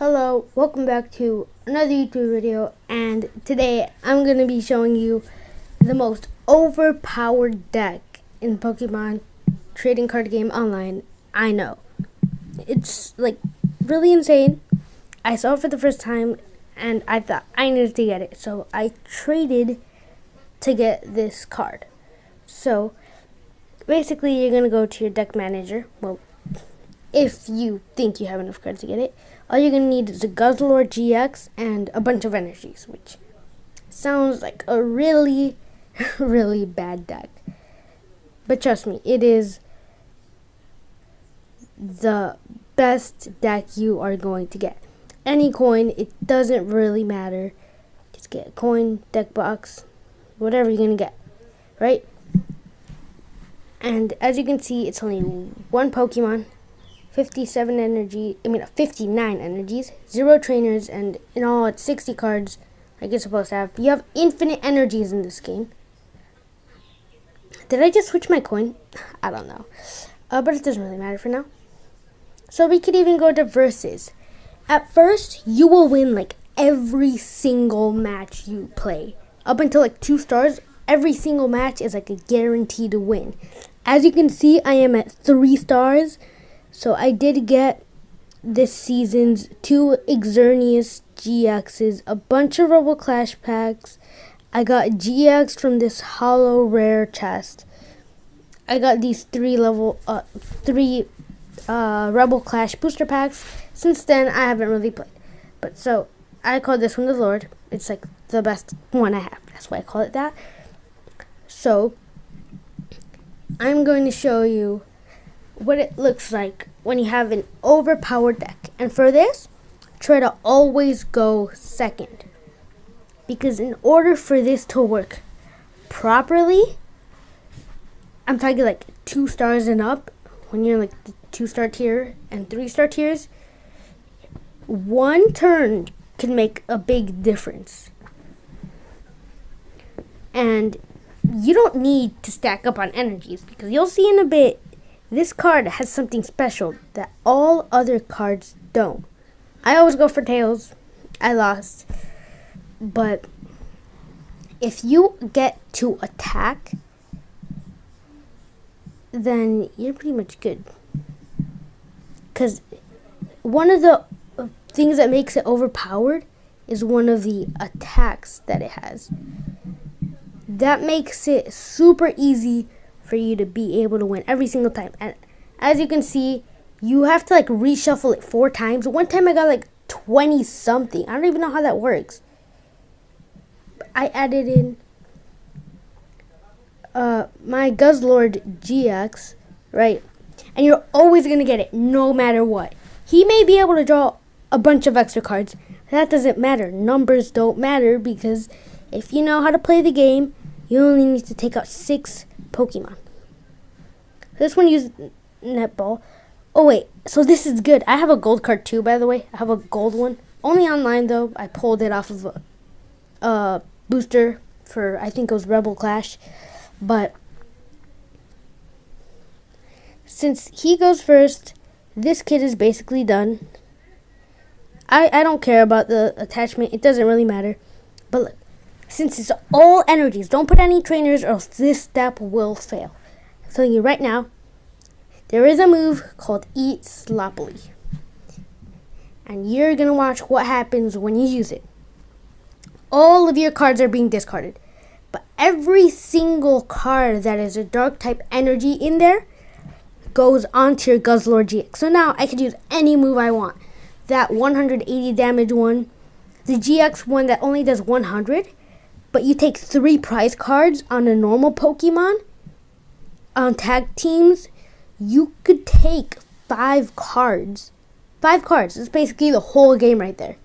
Hello, welcome back to another YouTube video, and today I'm going to be showing you the most overpowered deck in Pokemon trading card game online. I know. It's like really insane. I saw it for the first time and I thought I needed to get it, so I traded to get this card. So basically you're going to go to your deck manager. Well, if you think you have enough cards to get it, all you're going to need is a Guzzlord GX and a bunch of energies, which sounds like a really, really bad deck. But trust me, it is the best deck you are going to get. Any coin, it doesn't really matter. Just get a coin, deck box, whatever you're going to get, right? And as you can see, it's only one Pokemon. 59 energies, 0 trainers, and in all it's 60 cards like you're supposed to have. You have infinite energies in this game. Did I just switch my coin? I don't know. But it doesn't really matter for now. So we could even go to versus. At first, you will win like every single match you play. Up until like 2 stars, every single match is like a guarantee to win. As you can see, I am at 3 stars. So I did get this season's 2 Xerneas GXs, a bunch of Rebel Clash packs. I got GX from this hollow rare chest. I got these 3 Rebel Clash booster packs. Since then, I haven't really played. But so I call this one the Lord. It's like the best one I have. That's why I call it that. So I'm going to show you what it looks like when you have an overpowered deck. And for this, try to always go second, because in order for this to work properly, I'm talking like 2 stars and up, when you're like the 2-star tier and 3-star tiers, one turn can make a big difference. And you don't need to stack up on energies, because you'll see in a bit, this card has something special that all other cards don't. I always go for tails. I lost. But if you get to attack, then you're pretty much good. Because one of the things that makes it overpowered is one of the attacks that it has. That makes it super easy for you to be able to win every single time. And as you can see, you have to like reshuffle it 4 times. One time I got like 20 something. I don't even know how that works. I added in my Guzzlord GX, right? And you're always going to get it no matter what. He may be able to draw a bunch of extra cards. That doesn't matter. Numbers don't matter, because if you know how to play the game, you only need to take out 6 Pokemon. This one used netball. Oh wait, so this is good. I have a gold card too, by the way. I have a gold one. Only online though. I pulled it off of a booster for, I think it was Rebel Clash. But since he goes first, this kid is basically done. I don't care about the attachment. It doesn't really matter. But look, since it's all energies, don't put any trainers or else this step will fail. I'm telling you right now, there is a move called Eat Sloppily. And you're going to watch what happens when you use it. All of your cards are being discarded. But every single card that is a dark type energy in there goes onto your Guzzlord GX. So now I could use any move I want. That 180 damage one, the GX one that only does 100. But you take 3 prize cards on a normal Pokemon. On tag teams, you could take 5 cards. 5 cards. It's basically the whole game right there.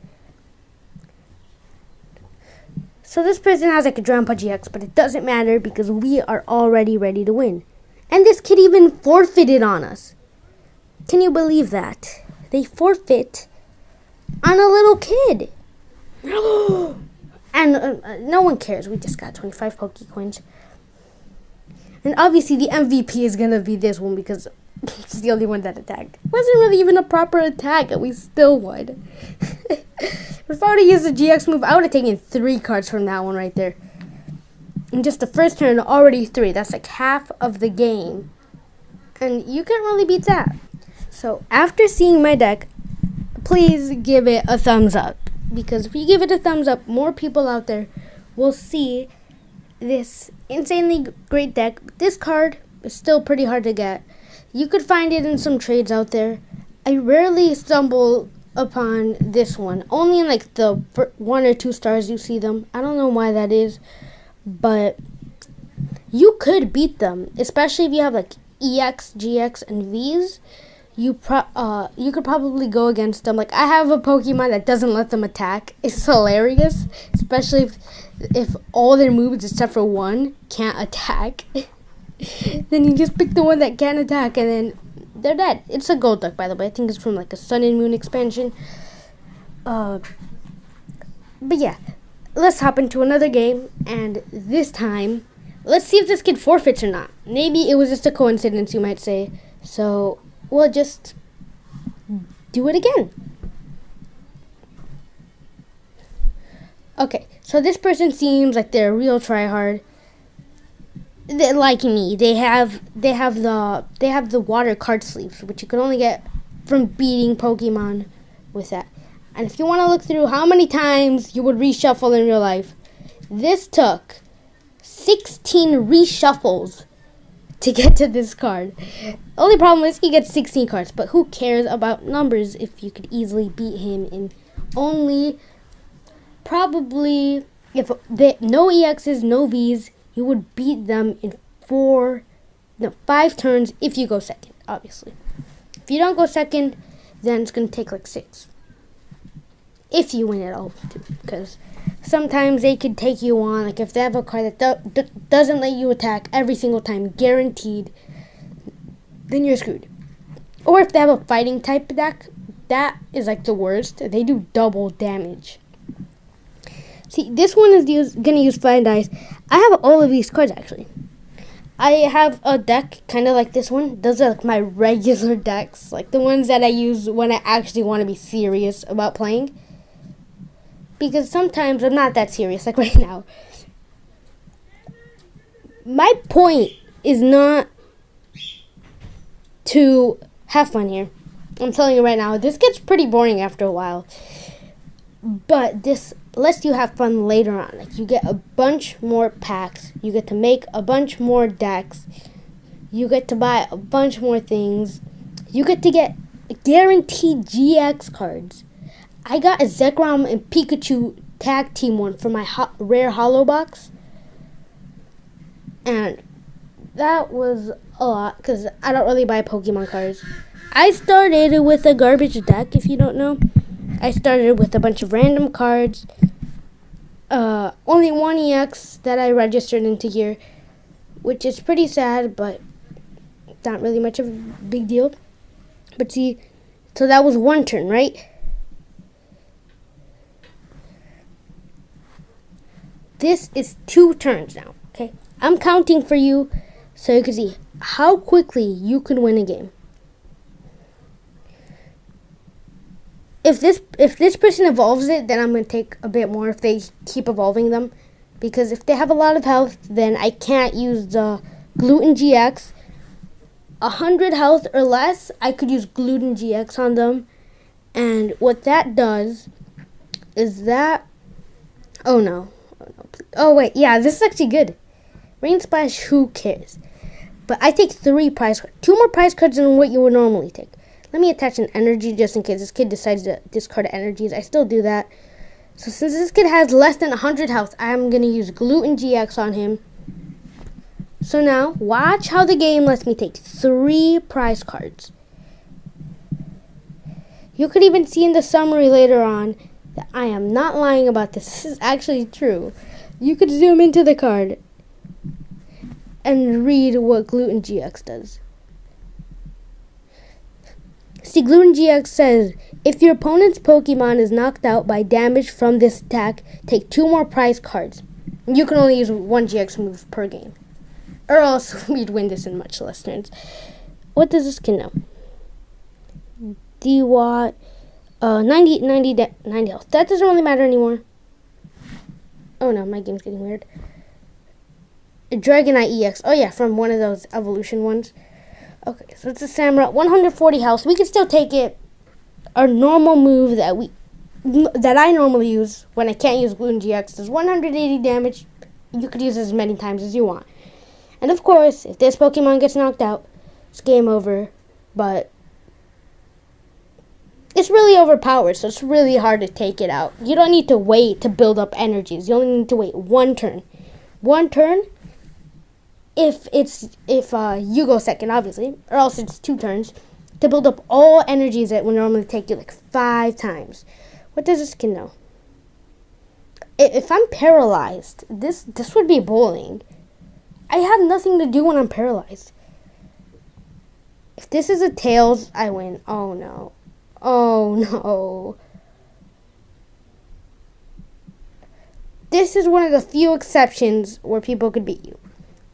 So this person has like a Grandpa GX, but it doesn't matter because we are already ready to win. And this kid even forfeited on us. Can you believe that? They forfeit on a little kid. And no one cares. We just got 25 Pokecoins. And obviously the MVP is going to be this one, because She's the only one that attacked. It wasn't really even a proper attack, and we still won. If I would have used the GX move, I would have taken 3 cards from that one right there. In just the first turn, already 3. That's like half of the game. And you can't really beat that. So after seeing my deck, please give it a thumbs up. Because if you give it a thumbs up, more people out there will see this insanely great deck. This card is still pretty hard to get. You could find it in some trades out there. I rarely stumble upon this one. Only in like the 1 or 2 stars you see them. I don't know why that is. But you could beat them. Especially if you have like EX, GX, and Vs. You could probably go against them. Like, I have a Pokemon that doesn't let them attack. It's hilarious. Especially if all their moves except for one can't attack. Then you just pick the one that can attack and then they're dead. It's a gold duck, by the way. I think it's from like a Sun and Moon expansion. But yeah, let's hop into another game. And this time, let's see if this kid forfeits or not. Maybe it was just a coincidence, you might say. So we'll just do it again. Okay, so this person seems like they're a real tryhard. They're like me. They have the water card sleeves, which you can only get from beating Pokemon with that. And if you want to look through how many times you would reshuffle in real life, this took 16 reshuffles to get to this card. Only problem is he gets 16 cards, but who cares about numbers if you could easily beat him in only probably if no EXs, no Vs, you would beat them in 5 turns if you go second, obviously. If you don't go second, then it's going to take like 6. If you win it all, because sometimes they could take you on. Like if they have a card that doesn't let you attack every single time, guaranteed, then you're screwed. Or if they have a fighting type deck, that is like the worst. They do double damage. See, this one is going to use Flying Dice. I have all of these cards, actually. I have a deck kind of like this one. Those are like my regular decks. Like the ones that I use when I actually want to be serious about playing. Because sometimes I'm not that serious, like right now. My point is not to have fun here. I'm telling you right now, this gets pretty boring after a while. But this lets you have fun later on. Like you get a bunch more packs. You get to make a bunch more decks. You get to buy a bunch more things. You get to get guaranteed GX cards. I got a Zekrom and Pikachu tag team one for my rare holo box. And that was a lot because I don't really buy Pokemon cards. I started with a garbage deck, if you don't know. I started with a bunch of random cards. Only 1 EX that I registered into here, which is pretty sad, but not really much of a big deal. But see, so that was 1 turn, right? This is 2 turns now, okay? I'm counting for you so you can see how quickly you can win a game. If this person evolves it, then I'm going to take a bit more if they keep evolving them. Because if they have a lot of health, then I can't use the Gluten GX. 100 health or less, I could use Gluten GX on them. And what that does is that... Oh, no. Oh, wait. Yeah, this is actually good. Rain Splash, who cares? But I take 3 prize cards. 2 more prize cards than what you would normally take. Let me attach an energy just in case this kid decides to discard energies. I still do that. So since this kid has less than 100 health, I'm going to use Gluten GX on him. So now, watch how the game lets me take 3 prize cards. You could even see in the summary later on that I am not lying about this. This is actually true. You could zoom into the card and read what Gluten GX does. See, Gluten GX says, if your opponent's Pokemon is knocked out by damage from this attack, take 2 more prize cards. You can only use 1 GX move per game. Or else we'd win this in much less turns. What does this skin know? DWAT, 90 health. That doesn't really matter anymore. Oh no, my game's getting weird. Dragonite EX. Oh yeah, from one of those evolution ones. Okay, so it's a Samurai. 140 health. We can still take it. Our normal move that I normally use when I can't use Guzzlord GX does 180 damage. You could use it as many times as you want. And of course, if this Pokemon gets knocked out, it's game over. But it's really overpowered, so it's really hard to take it out. You don't need to wait to build up energies. You only need to wait one turn. One turn. If you go second, obviously, or else it's 2 turns to build up all energies that would normally take you like 5 times. What does this skin know? If I'm paralyzed, this would be bowling. I have nothing to do when I'm paralyzed. If this is a Tails, I win. Oh no. Oh no. This is one of the few exceptions where people could beat you.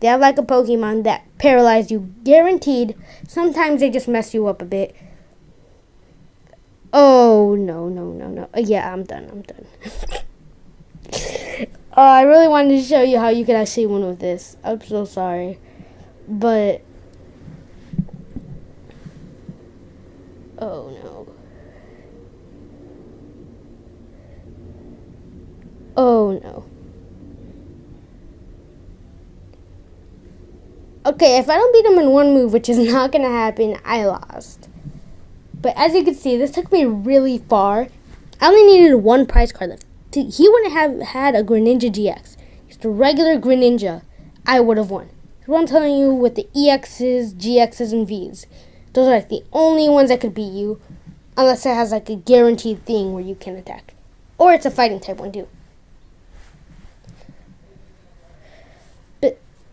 They have like a Pokemon that paralyzes you, guaranteed. Sometimes they just mess you up a bit. Oh, no. Yeah, I'm done. I really wanted to show you how you could actually win with this. I'm so sorry. But, oh no. Oh no. Okay, if I don't beat him in one move, which is not going to happen, I lost. But as you can see, this took me really far. I only needed 1 prize card left. He wouldn't have had a Greninja GX. Just a regular Greninja. I would have won. That's what I'm telling you with the EXs, GXs, and Vs. Those are like the only ones that could beat you. Unless it has like a guaranteed thing where you can attack. Or it's a fighting type one too.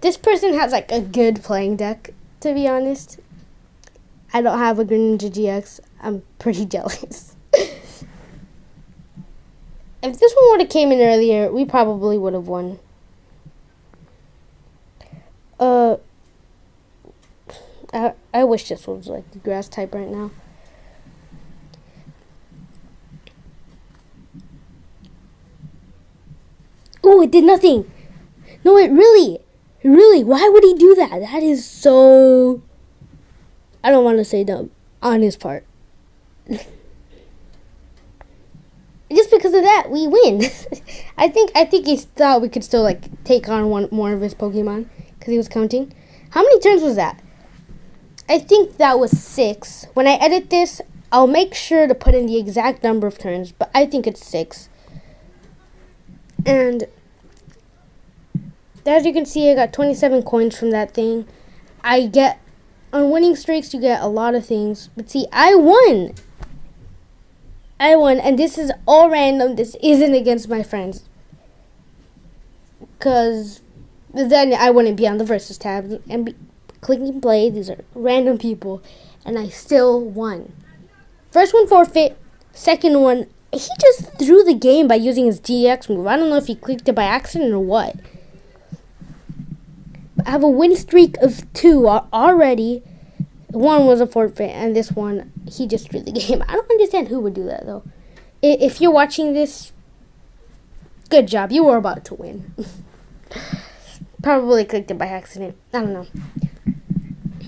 This person has like a good playing deck, to be honest. I don't have a Greninja GX. I'm pretty jealous. If this one would have came in earlier, we probably would have won. I wish this was like the grass type right now. Oh, it did nothing. No, it really, why would he do that? That is so, I don't want to say dumb on his part. Just because of that, we win. I think he thought we could still like take on one more of his Pokemon because he was counting. How many turns was that? I think that was 6. When I edit this, I'll make sure to put in the exact number of turns, but I think it's 6. And as you can see, I got 27 coins from that thing. I get, on winning streaks, you get a lot of things. But see, I won, and this is all random. This isn't against my friends. Because then I wouldn't be on the versus tab and be clicking play. These are random people, and I still won. First one forfeit, second one, he just threw the game by using his GX move. I don't know if he clicked it by accident or what. I have a win streak of 2 already. One was a forfeit, and this one, he just threw the game. I don't understand who would do that, though. If you're watching this, good job. You were about to win. Probably clicked it by accident. I don't know.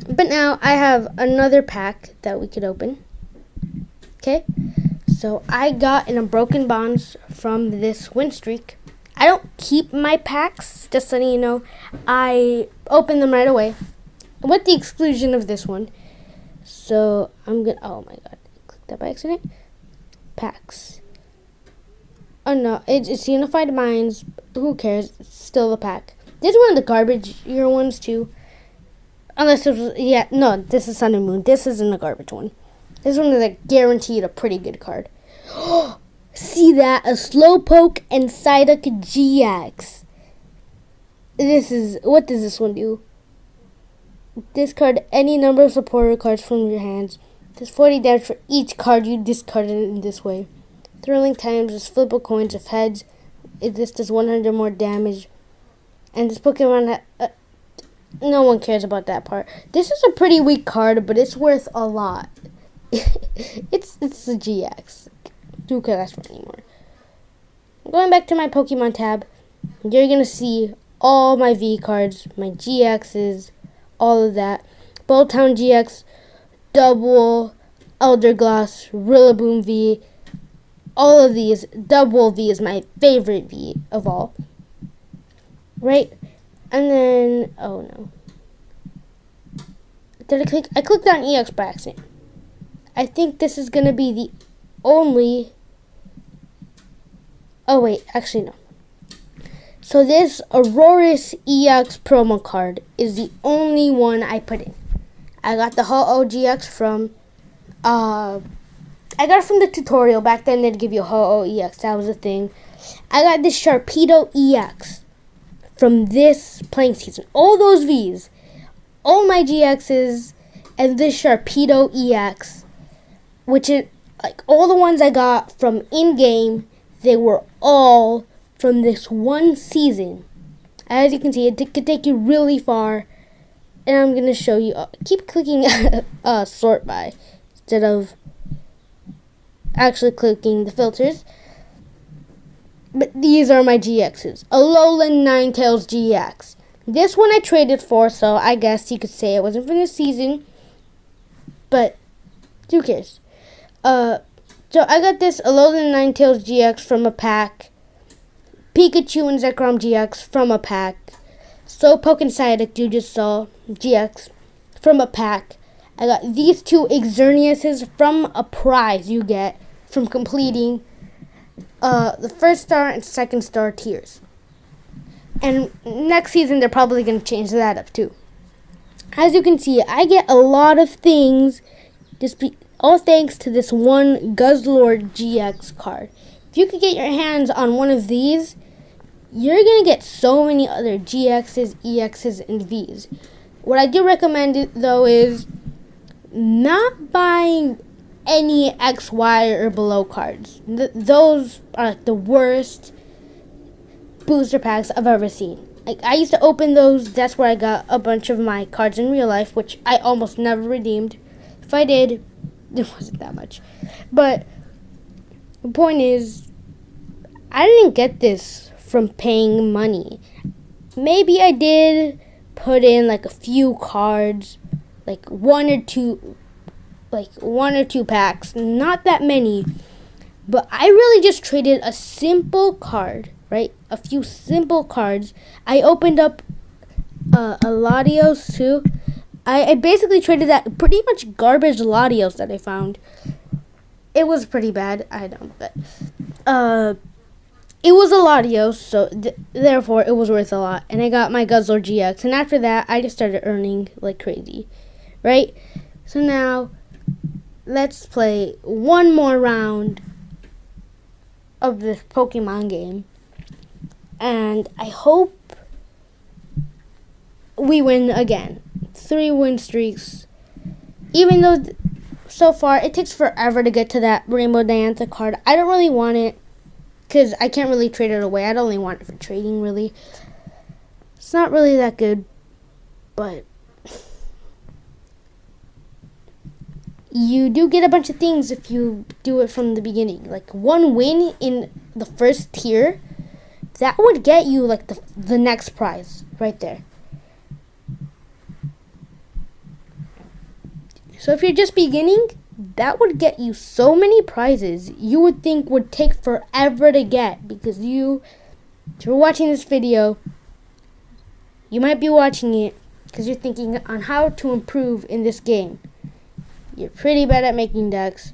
But now I have another pack that we could open. Okay? So I got in a broken bonds from this win streak. I don't keep my packs, just letting you know. I open them right away, with the exclusion of this one. So I'm gonna, oh my god, I clicked that by accident. Packs. Oh no, it's Unified Minds. Who cares? It's still a pack. This is one of the garbage year ones too. Unless it was, yeah, no, this is Sun and Moon. This isn't a garbage one. This one is like guaranteed a pretty good card. See that? A Slowpoke and Psyduck GX. This is, what does this one do? Discard any number of supporter cards from your hands. Does 40 damage for each card you discarded in this way. Thrilling times is flip a coin of heads. This does 100 more damage. And this Pokemon No one cares about that part. This is a pretty weak card, but it's worth a lot. it's a GX. Who could ask for anymore? Going back to my Pokemon tab, you're gonna see all my V cards, my GXs, all of that. Bulltown GX, Double, Eldergloss, Rillaboom V, all of these. Double V is my favorite V of all. Right? And then, oh no. Did I click? I clicked on EX by accident. I think this is gonna be the only. Oh wait, actually no. So this Aurorus EX promo card is the only one I put in. I got the Ho-Oh GX from, I got it from the tutorial. Back then they'd give you a Ho-Oh EX, that was a thing. I got this Sharpedo EX from this playing season. All those Vs, all my GXs, and this Sharpedo EX, which is, like, all the ones I got from in-game, they were all from this one season. As you can see, it could take you really far. And I'm going to show you. Keep clicking sort by instead of actually clicking the filters. But these are my GXs. Alolan Ninetales GX. This one I traded for, so I guess you could say it wasn't from this season. But who cares? So I got this Alolan Ninetales GX from a pack. Pikachu and Zekrom GX from a pack. Slowpoke and Psyduck you just saw GX from a pack. I got these two Xerneases from a prize you get from completing the first star and second star tiers. And next season they're probably going to change that up too. As you can see, I get a lot of things all thanks to this one Guzzlord GX card. If you could get your hands on one of these, you're going to get so many other GXs, EXs, and Vs. What I do recommend, though, is not buying any X, Y, or below cards. Those are the worst booster packs I've ever seen. Like, I used to open those. That's where I got a bunch of my cards in real life, which I almost never redeemed. If I did, it wasn't that much. But the point is, I didn't get this from paying money. Maybe I did put in like a few cards, like one or two packs, not that many. But I really just traded a simple card, right? A few simple cards. I opened up a Latios too. I basically traded that pretty much garbage Latios that I found. It was pretty bad, I know, but it was a Latios, so therefore it was worth a lot. And I got my Guzzlord GX, and after that I just started earning like crazy, right? So now let's play one more round of this Pokemon game, and I hope we win again. 3 win streaks. Even though so far it takes forever to get to that Rainbow Diantha card, I don't really want it because I can't really trade it away. I'd only want it for trading, really. It's not really that good, but you do get a bunch of things if you do it from the beginning. Like 1 win in the first tier, that would get you like the next prize right there. So if you're just beginning, that would get you so many prizes you would think would take forever to get, because if you're watching this video, you might be watching it because you're thinking on how to improve in this game. You're pretty bad at making decks.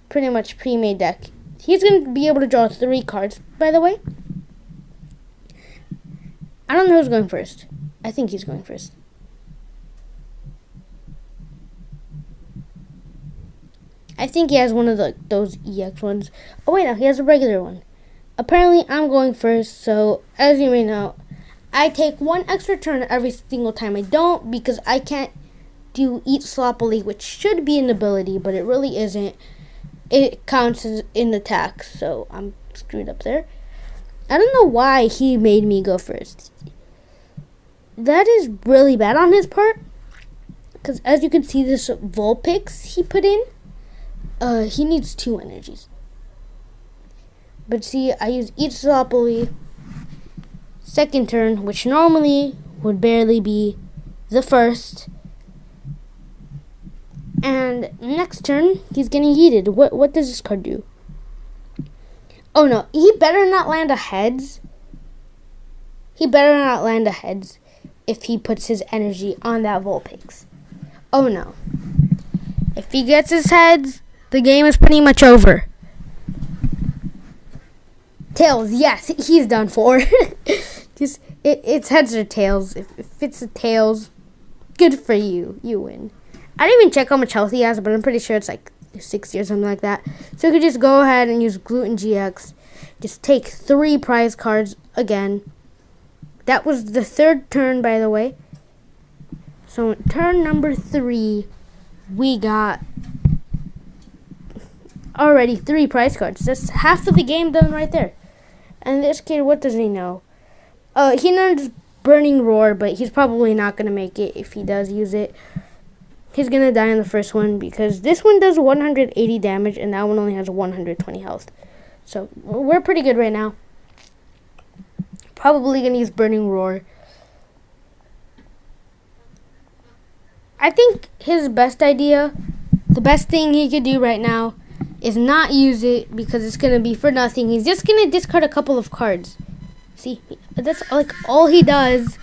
Pretty much pre-made deck. He's going to be able to draw 3 cards, by the way. I don't know who's going first. I think he's going first. I think he has one of those EX ones. Oh wait, no, he has a regular one. Apparently, I'm going first, so as you may know, I take 1 extra turn every single time I don't, because I can't do Eat Sloppily, which should be an ability, but it really isn't. It counts as in attack, so I'm screwed up there. I don't know why he made me go first. that is really bad on his part. Because as you can see, this Vulpix he put in, he needs 2 energies. But see, I use each Sloppily second turn, which normally would barely be the first. And next turn, he's getting yeeted. What does this card do? Oh no, he better not land a heads. He better not land a heads if he puts his energy on that Vulpix. Oh no. If he gets his heads, the game is pretty much over. Tails, yes, he's done for. Just it's heads or tails. If it's a tails, good for you. You win. I didn't even check how much health he has, but I'm pretty sure it's like 60 or something like that. So you could just go ahead and use Gluten GX. Just take 3 prize cards again. That was the 3rd turn, by the way. So turn number 3, we got already 3 prize cards. That's half of the game done right there. And this kid, what does he know? He knows Burning Roar, but he's probably not going to make it if he does use it. He's going to die in the first one because this one does 180 damage and that one only has 120 health. So we're pretty good right now. Probably going to use Burning Roar. I think his best idea, the best thing he could do right now is not use it because it's going to be for nothing. He's just going to discard a couple of cards. See, that's like all he does.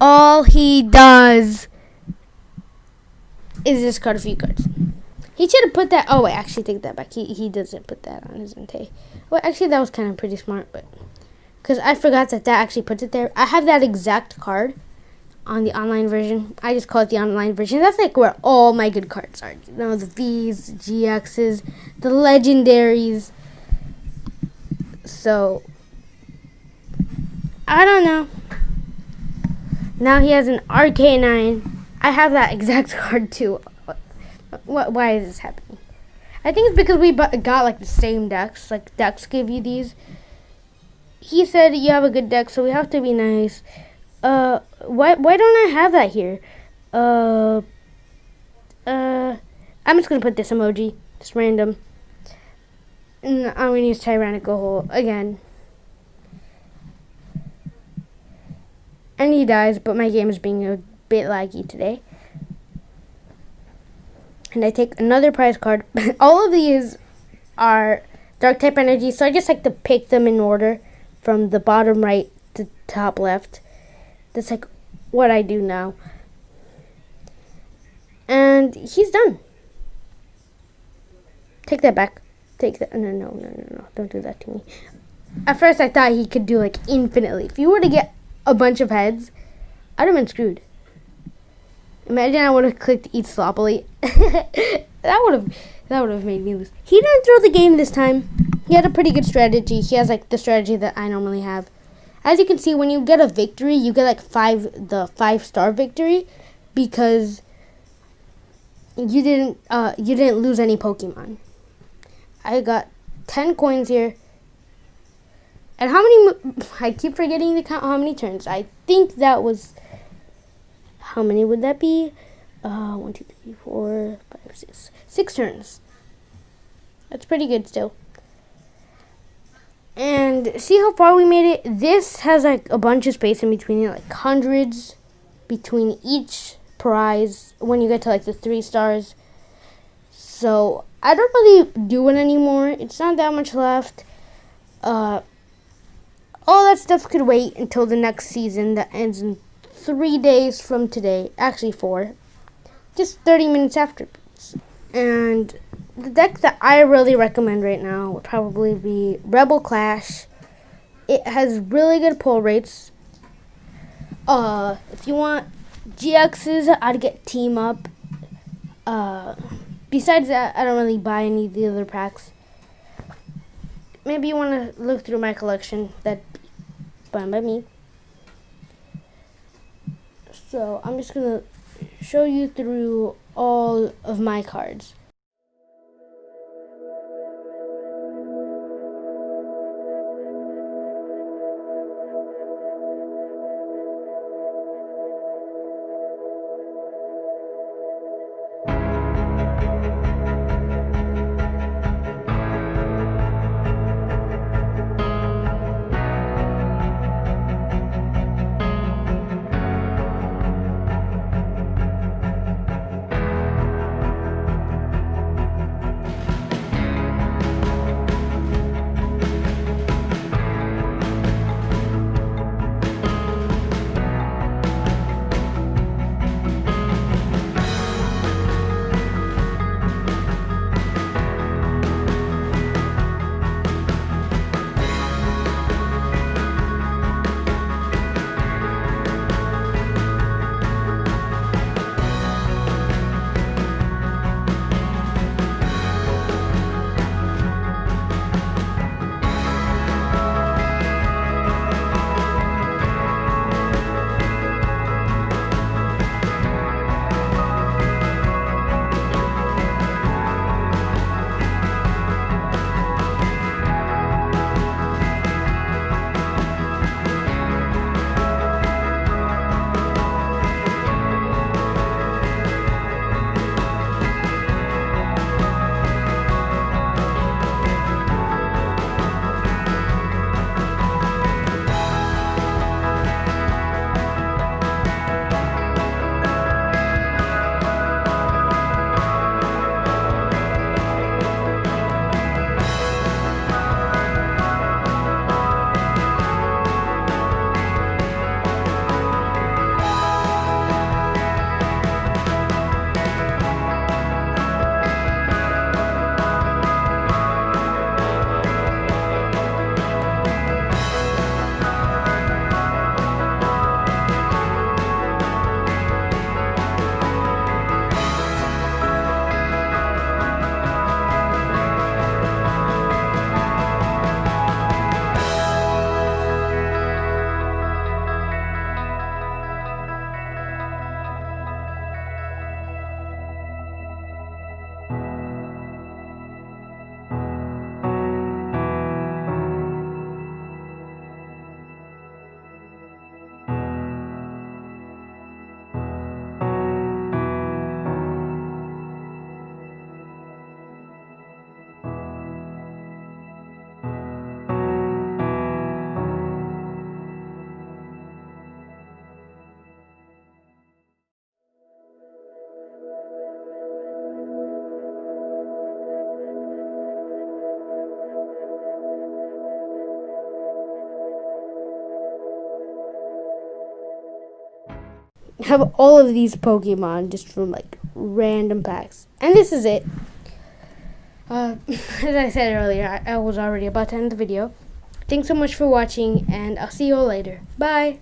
All he does is discard a few cards. He should have put that. Oh, wait, actually, take that back. He doesn't put that on his Entei. Well, actually, that was kind of pretty smart, but because I forgot that actually puts it there. I have that exact card on the online version. I just call it the online version. That's like where all my good cards are. You know, the Vs, GXs, the legendaries. So I don't know. Now he has an RK9. I have that exact card too. Why is this happening? I think it's because we got like the same decks. Like decks give you these. He said you have a good deck, so we have to be nice. Why don't I have that here? I'm just gonna put this emoji. Just random. And I'm gonna use Tyrannical Hole again. And he dies, but my game is being a bit laggy today. And I take another prize card. All of these are dark type energy, so I just like to pick them in order from the bottom right to top left. That's like what I do now. And he's done. Take that back. Take that. No. Don't do that to me. At first I thought he could do like infinitely. If you were to get a bunch of heads, I'd have been screwed. Imagine I would have clicked Eat Sloppily. That would have made me lose. He didn't throw the game this time. He had a pretty good strategy. He has like the strategy that I normally have. As you can see, when you get a victory, you get like the 5-star victory because you didn't lose any Pokemon. I got 10 coins here. And how many? I keep forgetting to count how many turns. I think that was. How many would that be? 1, 2, 3, 4, 5, 6. 6 turns. That's pretty good still. And see how far we made it? This has like a bunch of space in between it, like hundreds between each prize when you get to like the 3 stars. So I don't really do it anymore. It's not that much left. All that stuff could wait until the next season that ends in 3 days from today. Actually 4. Just 30 minutes after. And the deck that I really recommend right now would probably be Rebel Clash. It has really good pull rates. If you want GXs, I'd get Team Up. Besides that, I don't really buy any of the other packs. Maybe you want to look through my collection. That's fine by me. So I'm just going to show you through all of my cards. have all of these Pokemon just from like random packs. And this is it. As I said earlier, I was already about to end the video. Thanks so much for watching, and I'll see you all later. Bye!